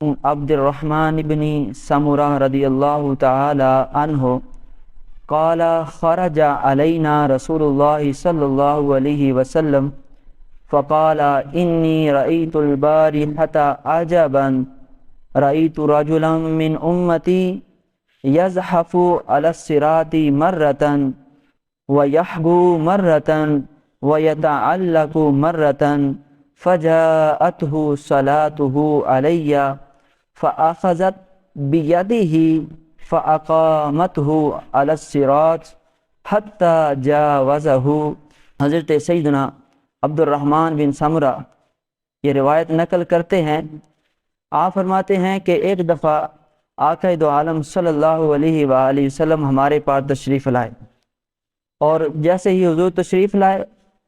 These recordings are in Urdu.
عبد الرحمن بن سمرہ رضی اللہ تعالی عنہ قال خرج علینا رسول اللہ صلی اللہ علیہ وسلم فقال انی رأیت البارحة عجبا رأیت رجلا من امتی یزحف علی الصراط مرة ویحبو مرة ویتعلق مرة فجاءته صلاته علی فأخذت بيده فأقامته على الصراط حتى جاوزه۔ حضرت سیدنا عبد الرحمن بن سمرہ یہ روایت نقل کرتے ہیں، آپ فرماتے ہیں کہ ایک دفعہ آقا دو عالم صلی اللہ علیہ وآلہ وسلم ہمارے پاس تشریف لائے، اور جیسے ہی حضور تشریف لائے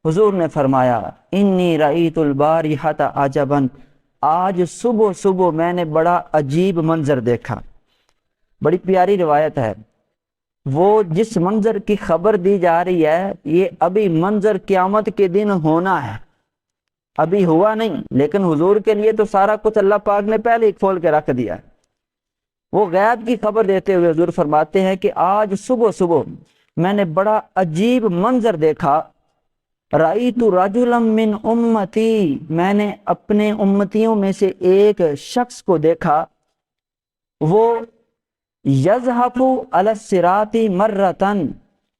حضور نے فرمایا انی رأیت البارحة عجبا، آج صبح صبح میں نے بڑا عجیب منظر دیکھا۔ بڑی پیاری روایت ہے۔ وہ جس منظر کی خبر دی جا رہی ہے یہ ابھی منظر قیامت کے دن ہونا ہے، ابھی ہوا نہیں، لیکن حضور کے لیے تو سارا کچھ اللہ پاک نے پہلے ہی کھول کے رکھ دیا ہے۔ وہ غیب کی خبر دیتے ہوئے حضور فرماتے ہیں کہ آج صبح صبح میں نے بڑا عجیب منظر دیکھا، رأیت رجلا من امتی، میں نے اپنے امتیوں میں سے ایک شخص کو دیکھا، وہ یزحف علی الصراط مرۃ،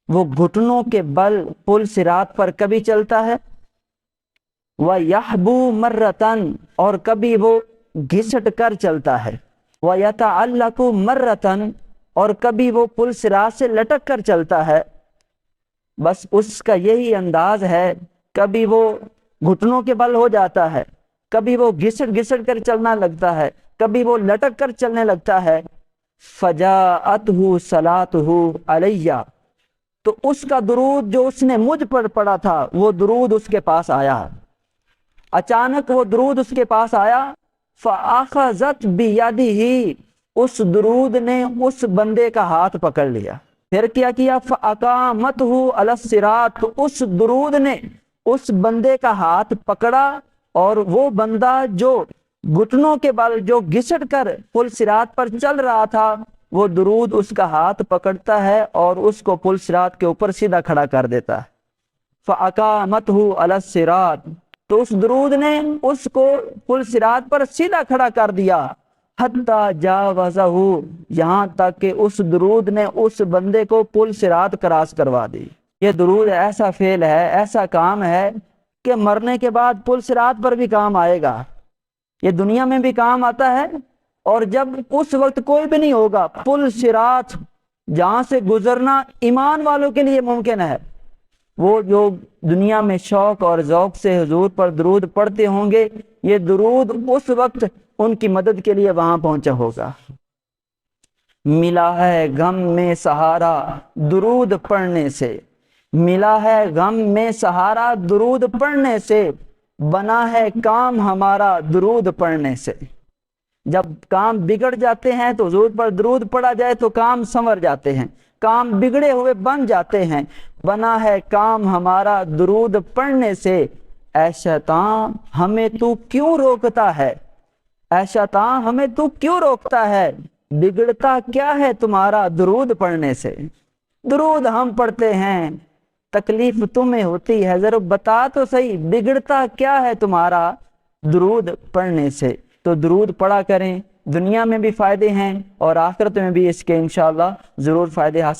وہ گھٹنوں کے بل پل صراط پر کبھی چلتا ہے، ویحبو مرۃ، اور کبھی وہ گھسٹ کر چلتا ہے، ویتعلق مرۃ، اور کبھی وہ پل صراط سے لٹک کر چلتا ہے۔ بس اس کا یہی انداز ہے، کبھی وہ گھٹنوں کے بل ہو جاتا ہے، کبھی وہ گھسٹ گھسٹ کر چلنا لگتا ہے، کبھی وہ لٹک کر چلنے لگتا ہے۔ فجاءتہ صلاتہ علیہ، تو اس کا درود جو اس نے مجھ پر پڑھا تھا وہ درود اس کے پاس آیا، اچانک وہ درود اس کے پاس آیا، فاخذت بیدہ، اس درود نے اس بندے کا ہاتھ پکڑ لیا، پھر کیا کیا، فاقامتہ علی الصراط، تو اس درود نے اس بندے کا ہاتھ پکڑا، اور وہ بندہ جو گھٹنوں کے بل جو گھسٹ کر پل صراط پر چل رہا تھا، وہ درود اس کا ہاتھ پکڑتا ہے اور اس کو پل صراط کے اوپر سیدھا کھڑا کر دیتا ہے۔ فاقامتہ علی الصراط، تو اس درود نے اس کو پل صراط پر سیدھا کھڑا کر دیا، حتی جاوزہ، یہاں تک کہ اس درود نے اس بندے کو پل صراط کراس کروا دی۔ یہ درود ایسا فعل ہے، ایسا کام ہے کہ مرنے کے بعد پل صراط پر بھی کام آئے گا، یہ دنیا میں بھی کام آتا ہے، اور جب اس وقت کوئی بھی نہیں ہوگا، پل صراط جہاں سے گزرنا ایمان والوں کے لیے ممکن ہے، وہ جو دنیا میں شوق اور ذوق سے حضور پر درود پڑھتے ہوں گے، یہ درود اس وقت ان کی مدد کے لیے وہاں پہنچا ہوگا۔ ملا ہے غم میں سہارا درود پڑھنے سے، ملا ہے غم میں سہارا درود پڑھنے سے، بنا ہے کام ہمارا درود پڑھنے سے۔ جب کام بگڑ جاتے ہیں تو حضور پر درود پڑھا جائے تو کام سنور جاتے ہیں، کام بگڑے ہوئے بن جاتے ہیں۔ بنا ہے کام ہمارا درود پڑھنے سے، اے شیطان ہمیں تو کیوں روکتا ہے، اے شیطان ہمیں تو کیوں روکتا ہے، بگڑتا کیا ہے تمہارا درود پڑھنے سے۔ درود ہم پڑھتے ہیں، تکلیف تمہیں ہوتی ہے، ذرا بتا تو صحیح بگڑتا کیا ہے تمہارا درود پڑھنے سے۔ تو درود پڑھا کریں، دنیا میں بھی فائدے ہیں اور آخرت میں بھی اس کے انشاءاللہ ضرور فائدے حاصل